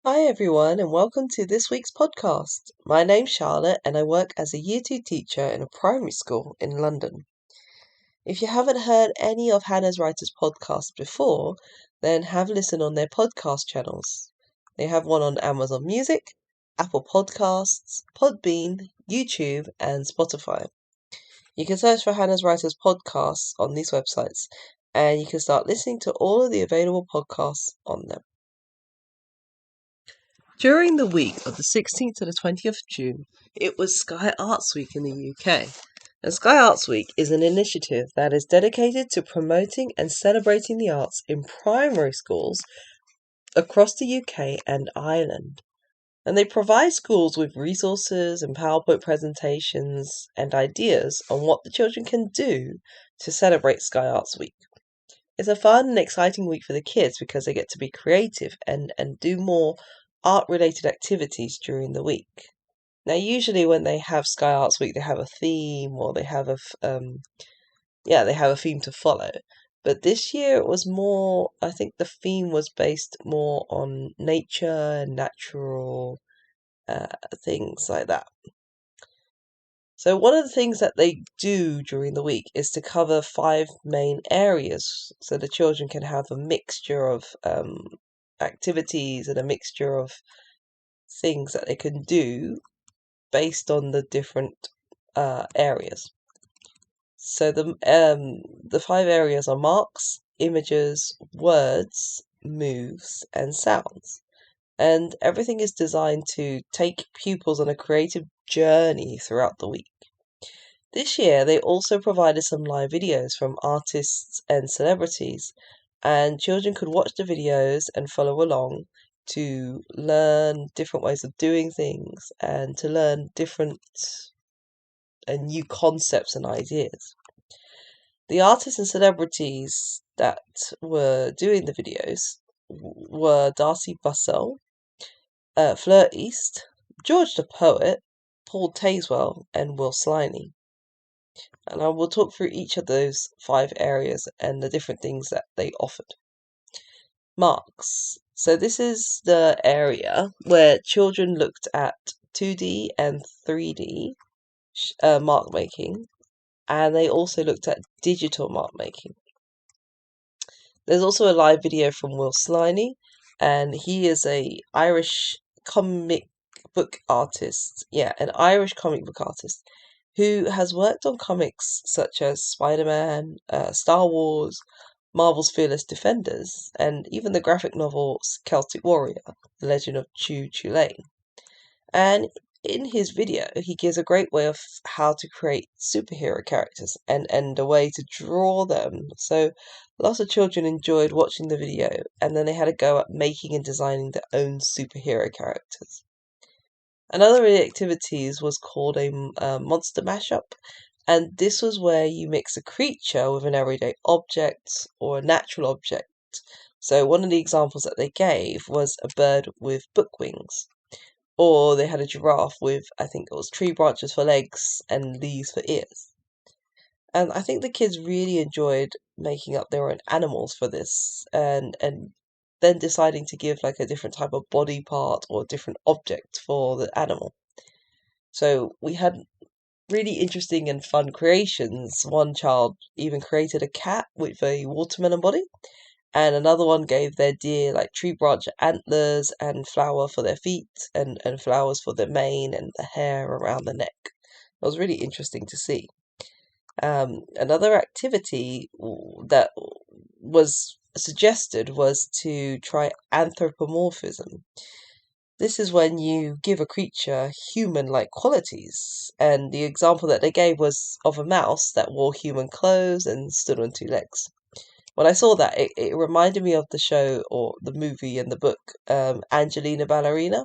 Hi, everyone, and welcome to this week's podcast. My name's Charlotte, and I work as a Year 2 teacher in a primary school in London. If you haven't heard any of Hanaz Writers' podcasts before, then have a listen on their podcast channels. They have one on Amazon Music, Apple Podcasts, Podbean, YouTube, and Spotify. You can search for Hanaz Writers' podcasts on these websites, and you can start listening to all of the available podcasts on them. During the week of the 16th to the 20th of June, it was Sky Arts Week in the UK. And Sky Arts Week is an initiative that is dedicated to promoting and celebrating the arts in primary schools across the UK and Ireland. And they provide schools with resources and PowerPoint presentations and ideas on what the children can do to celebrate Sky Arts Week. It's a fun and exciting week for the kids because they get to be creative and do more art-related activities during the week. Now, usually when they have Sky Arts Week, they have a theme or they have they have a theme to follow. But this year it was more, I think the theme was based more on nature, natural things like that. So one of the things that they do during the week is to cover 5 main areas so the children can have a mixture of activities and a mixture of things that they can do based on the different areas. So the 5 areas are marks, images, words, moves, and sounds. And everything is designed to take pupils on a creative journey throughout the week. This year, they also provided some live videos from artists and celebrities, and children could watch the videos and follow along to learn different ways of doing things and to learn different and new concepts and ideas. The artists and celebrities that were doing the videos were Darcey Bussell, Fleur East, George the Poet, Paul Tazewell, and Will Sliney. And I will talk through each of those 5 areas and the different things that they offered. Marks. So this is the area where children looked at 2D and 3D mark making, and they also looked at digital mark making. There's also a live video from Will Sliney, and he is a Irish comic book artist. Yeah, an Irish comic book artist who has worked on comics such as Spider-Man, Star Wars, Marvel's Fearless Defenders, and even the graphic novel Celtic Warrior, The Legend of Chu Chulainn. And in his video, he gives a great way of how to create superhero characters and a way to draw them. So lots of children enjoyed watching the video, and then they had a go at making and designing their own superhero characters. Another of the activities was called a monster mashup, and this was where you mix a creature with an everyday object or a natural object. So one of the examples that they gave was a bird with book wings, or they had a giraffe with, I think it was tree branches for legs and leaves for ears. And I think the kids really enjoyed making up their own animals for this, and then deciding to give like a different type of body part or a different object for the animal. So we had really interesting and fun creations. One child even created a cat with a watermelon body, and another one gave their deer like tree branch antlers and flower for their feet and flowers for their mane and the hair around the neck. It was really interesting to see. Another activity that was suggested was to try anthropomorphism. This is when you give a creature human-like qualities, and the example that they gave was of a mouse that wore human clothes and stood on 2 legs. When I saw that, it reminded me of the show or the movie and the book Angelina Ballerina.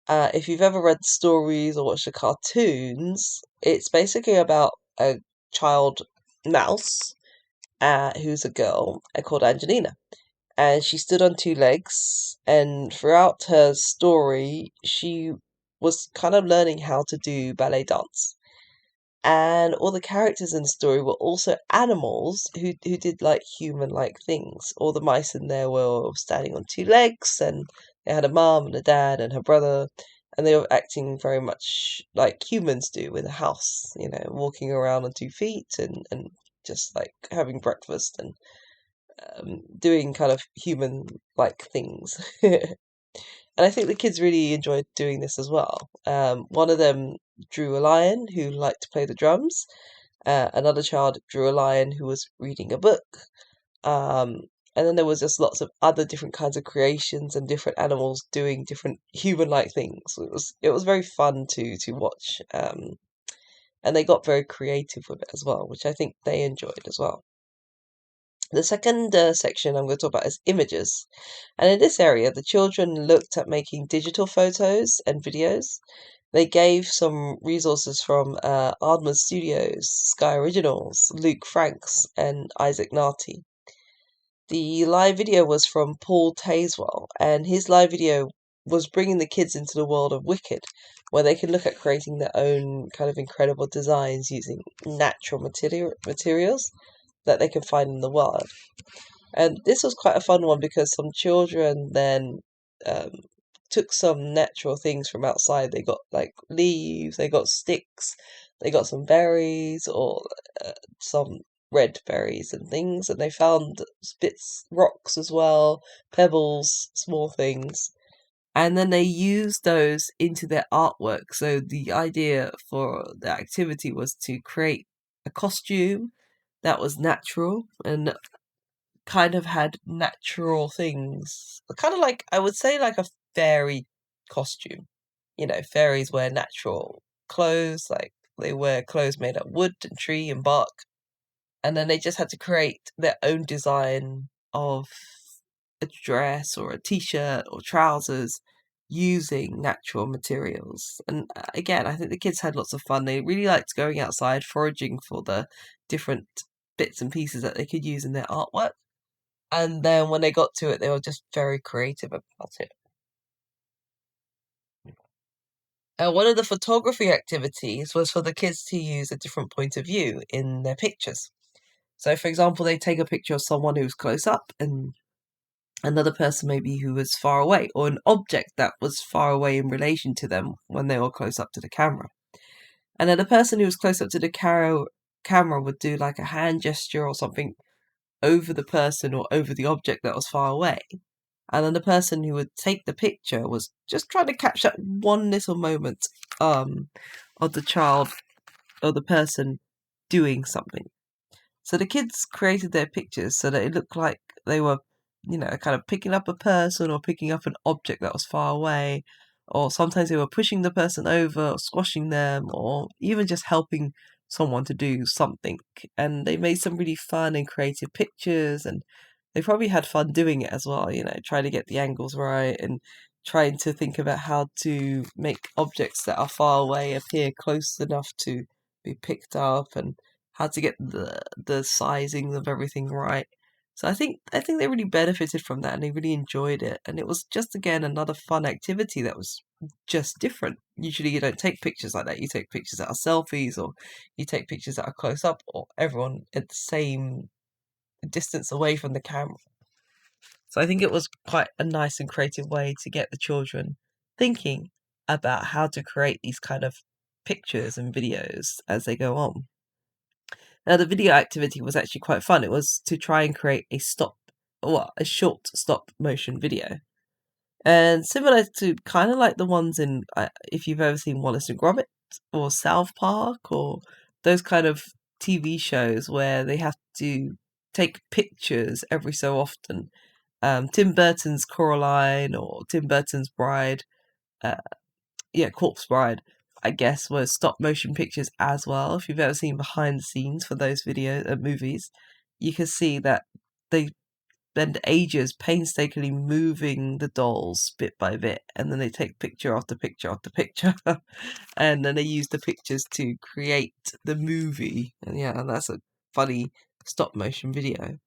If you've ever read the stories or watched the cartoons, it's basically about a child mouse who's a girl called Angelina. And she stood on 2 legs, and throughout her story, she was kind of learning how to do ballet dance. And all the characters in the story were also animals who did like human like things. All the mice in there were standing on 2 legs, and It had a mum and a dad and her brother, and they were acting very much like humans do in a house, walking around on 2 feet and just like having breakfast and doing kind of human like things. And I think the kids really enjoyed doing this as well. One of them drew a lion who liked to play the drums. Another child drew a lion who was reading a book. Um, and then there was just lots of other different kinds of creations and different animals doing different human-like things. It was very fun to watch. And they got very creative with it as well, which I think they enjoyed as well. The second section I'm going to talk about is images. And in this area, the children looked at making digital photos and videos. They gave some resources from Aardman Studios, Sky Originals, Luke Franks, and Isaac Narty. The live video was from Paul Tazewell, and his live video was bringing the kids into the world of Wicked, where they can look at creating their own kind of incredible designs using natural materials that they can find in the wild. And this was quite a fun one because some children then um, took some natural things from outside. They got like leaves, they got sticks, they got some berries or some red berries and things, and they found bits, rocks as well, pebbles, small things. And then they used those into their artwork. So the idea for the activity was to create a costume that was natural and kind of had natural things. Kind of like, I would say, like a fairy costume. Fairies wear natural clothes, like they wear clothes made of wood and tree and bark. And then they just had to create their own design of a dress or a t-shirt or trousers using natural materials. And again, I think the kids had lots of fun. They really liked going outside foraging for the different bits and pieces that they could use in their artwork. And then when they got to it, they were just very creative about it. One of the photography activities was for the kids to use a different point of view in their pictures. So, for example, they take a picture of someone who's close up and another person maybe who was far away, or an object that was far away in relation to them when they were close up to the camera. And then the person who was close up to the camera would do like a hand gesture or something over the person or over the object that was far away. And then the person who would take the picture was just trying to catch that one little moment of the child or the person doing something. So the kids created their pictures so that it looked like they were, kind of picking up a person or picking up an object that was far away. Or sometimes they were pushing the person over or squashing them or even just helping someone to do something. And they made some really fun and creative pictures, and they probably had fun doing it as well, trying to get the angles right and trying to think about how to make objects that are far away appear close enough to be picked up, and how to get the sizing of everything right. So I think they really benefited from that and they really enjoyed it. And it was just again another fun activity that was just different. Usually you don't take pictures like that. You take pictures that are selfies, or you take pictures that are close up, or everyone at the same distance away from the camera. So I think it was quite a nice and creative way to get the children thinking about how to create these kind of pictures and videos as they go on. Now, the video activity was actually quite fun. It was to try and create a short stop motion video. And similar to kind of like the ones in, if you've ever seen Wallace and Gromit or South Park or those kind of TV shows where they have to take pictures every so often. Tim Burton's Coraline or Tim Burton's Bride, Corpse Bride, I guess, was stop motion pictures as well. If you've ever seen behind the scenes for those movies, you can see that they spend ages painstakingly moving the dolls bit by bit, and then they take picture after picture after picture, and then they use the pictures to create the movie. And that's a funny stop motion video.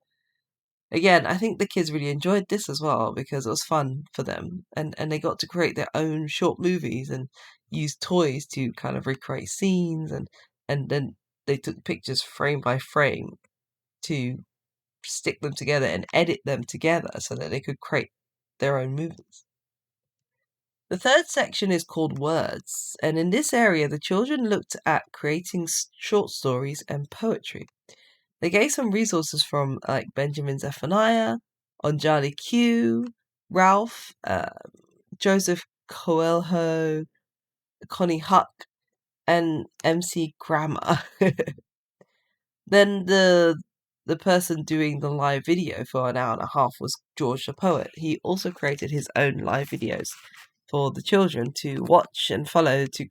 Again, I think the kids really enjoyed this as well because it was fun for them, and they got to create their own short movies and use toys to kind of recreate scenes, and then they took pictures frame by frame to stick them together and edit them together so that they could create their own movies. The third section is called Words, and in this area, the children looked at creating short stories and poetry. They gave some resources from like Benjamin Zephaniah, Onjali Q, Ralph, Joseph Coelho, Connie Huck, and MC Grammar. Then the person doing the live video for an hour and a half was George the Poet. He also created his own live videos for the children to watch and follow, to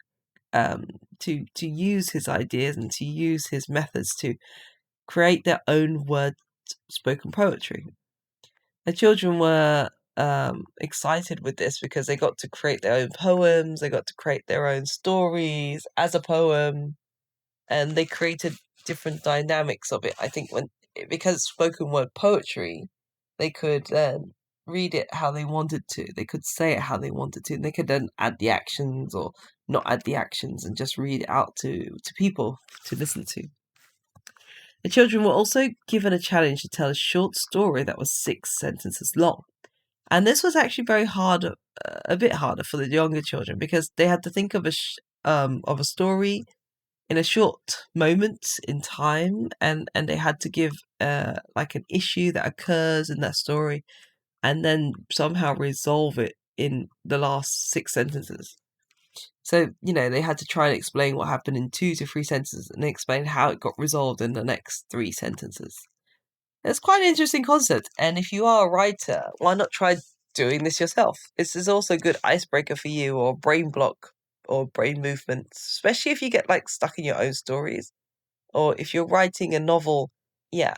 use his ideas and to use his methods to create their own word spoken poetry. The children were excited with this because they got to create their own poems, they got to create their own stories as a poem, and they created different dynamics of it. I think because it's spoken word poetry, they could read it how they wanted to. They could say it how they wanted to. And they could then add the actions or not add the actions and just read it out to people to listen to. The children were also given a challenge to tell a short story that was 6 sentences long. And this was actually very hard, a bit harder for the younger children because they had to think of a story in a short moment in time, and they had to give like an issue that occurs in that story and then somehow resolve it in the last 6 sentences. So, they had to try and explain what happened in 2 to 3 sentences and explain how it got resolved in the next 3 sentences. It's quite an interesting concept, and if you are a writer, why not try doing this yourself? This is also a good icebreaker for you, or brain block, or brain movements, especially if you get stuck in your own stories, or if you're writing a novel,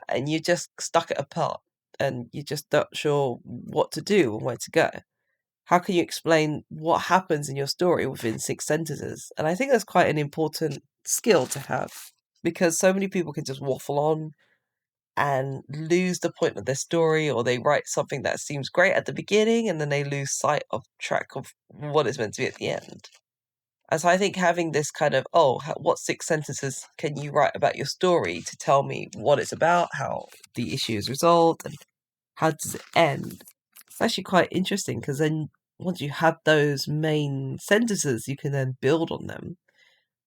and you're just stuck at a part, and you're just not sure what to do and where to go. How can you explain what happens in your story within 6 sentences? And I think that's quite an important skill to have, because so many people can just waffle on and lose the point of their story, or they write something that seems great at the beginning and then they lose sight of track of what it's meant to be at the end. And so I think having this kind of, what 6 sentences can you write about your story to tell me what it's about, how the issue is resolved, and how does it end? It's actually quite interesting, because then once you have those main sentences, you can then build on them.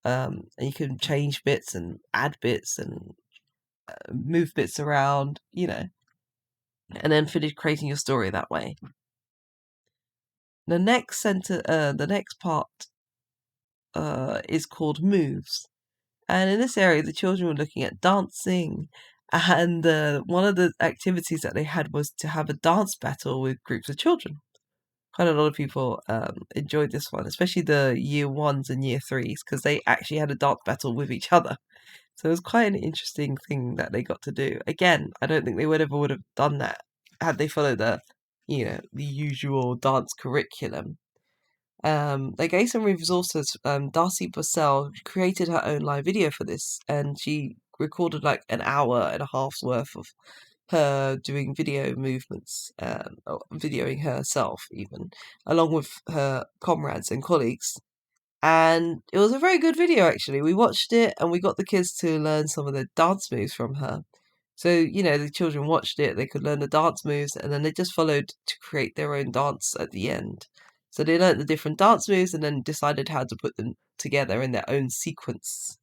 And you can change bits and add bits and move bits around, and then finish creating your story that way. The next part is called Moves. And in this area, the children were looking at dancing. And one of the activities that they had was to have a dance battle with groups of children. Quite a lot of people enjoyed this one, especially the year 1s and year 3s, because they actually had a dance battle with each other. So it was quite an interesting thing that they got to do. Again, I don't think they would have done that had they followed the usual dance curriculum. They gave some resources. Darcey Bussell created her own live video for this, and she recorded an hour and a half's worth of her doing video movements, or videoing herself even, along with her comrades and colleagues. And it was a very good video, actually. We watched it and we got the kids to learn some of the dance moves from her. So, the children watched it, they could learn the dance moves, and then they just followed to create their own dance at the end. So they learned the different dance moves and then decided how to put them together in their own sequence.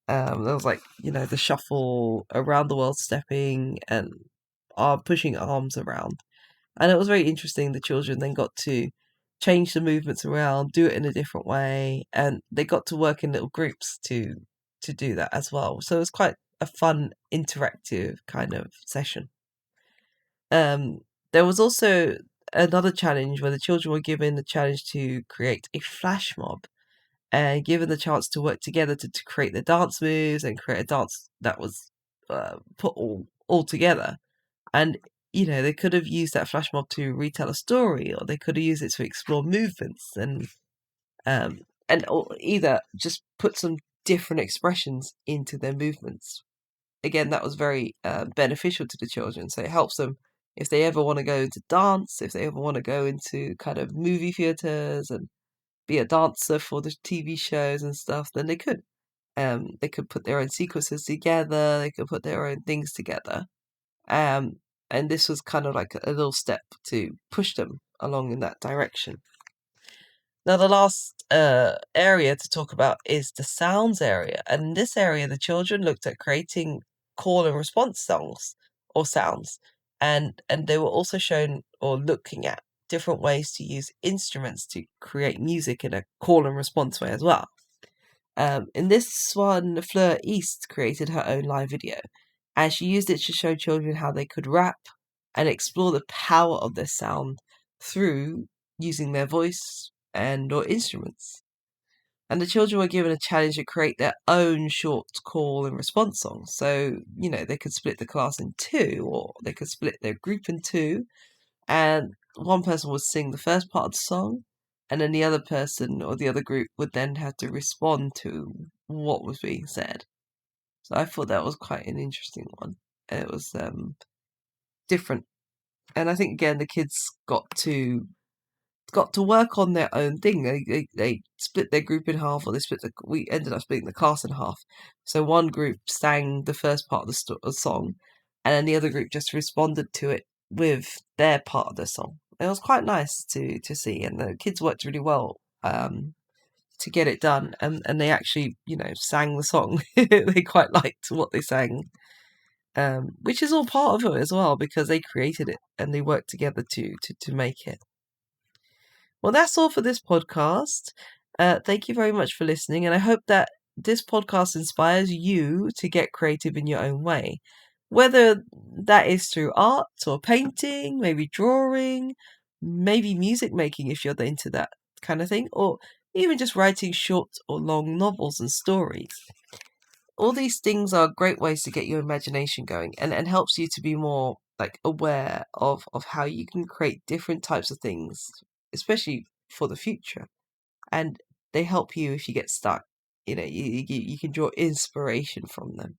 There was the shuffle, around the world stepping, and pushing arms around. And it was very interesting. The children then got to change the movements around, do it in a different way, and they got to work in little groups to do that as well. So it was quite a fun, interactive kind of session. There was also another challenge where the children were given the challenge to create a flash mob and given the chance to work together to create the dance moves and create a dance that was put all together. And they could have used that flash mob to retell a story, or they could have used it to explore movements and or either just put some different expressions into their movements. Again, that was very beneficial to the children. So it helps them if they ever want to go into dance, if they ever want to go into kind of movie theaters and be a dancer for the TV shows and stuff, then they could. They could put their own sequences together. They could put their own things together. And this was kind of like a little step to push them along in that direction. Now, the last area to talk about is the sounds area. And in this area, the children looked at creating call and response songs or sounds. And they were also shown or looking at different ways to use instruments to create music in a call and response way as well. In this one, Fleur East created her own live video, and she used it to show children how they could rap and explore the power of their sound through using their voice and or instruments. And the children were given a challenge to create their own short call and response songs. So, they could split the class in two, or they could split their group in two, and one person would sing the first part of the song, and then the other person or the other group would then have to respond to what was being said. So I thought that was quite an interesting one. It was different, and I think again the kids got to work on their own thing. They split their group in half, or we ended up splitting the class in half. So one group sang the first part of the song, and then the other group just responded to it with their part of the song. It was quite nice to see, and the kids worked really well to get it done, and they actually sang the song. They quite liked what they sang, which is all part of it as well, because they created it and they worked together to make it. Well, that's all for this podcast. Thank you very much for listening, and I hope that this podcast inspires you to get creative in your own way, whether that is through art or painting, maybe drawing, maybe music making if you're into that kind of thing, or even just writing short or long novels and stories. All these things are great ways to get your imagination going, and helps you to be more aware of how you can create different types of things, especially for the future. And they help you if you get stuck. You can draw inspiration from them.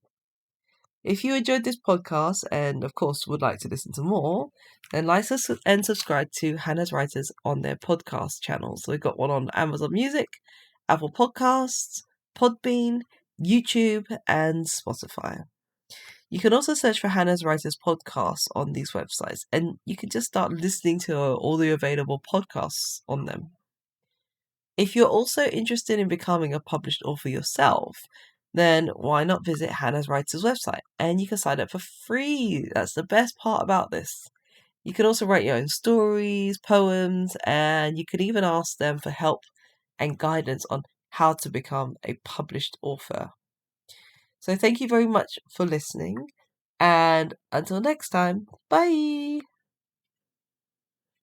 If you enjoyed this podcast and, of course, would like to listen to more, then like and subscribe to Hanaz Writers on their podcast channels. So we've got one on Amazon Music, Apple Podcasts, Podbean, YouTube, and Spotify. You can also search for Hanaz Writers podcasts on these websites, and you can just start listening to all the available podcasts on them. If you're also interested in becoming a published author yourself, then why not visit Hanaz Writers' website, and you can sign up for free. That's the best part about this. You can also write your own stories, poems, and you could even ask them for help and guidance on how to become a published author. So thank you very much for listening, and until next time, bye!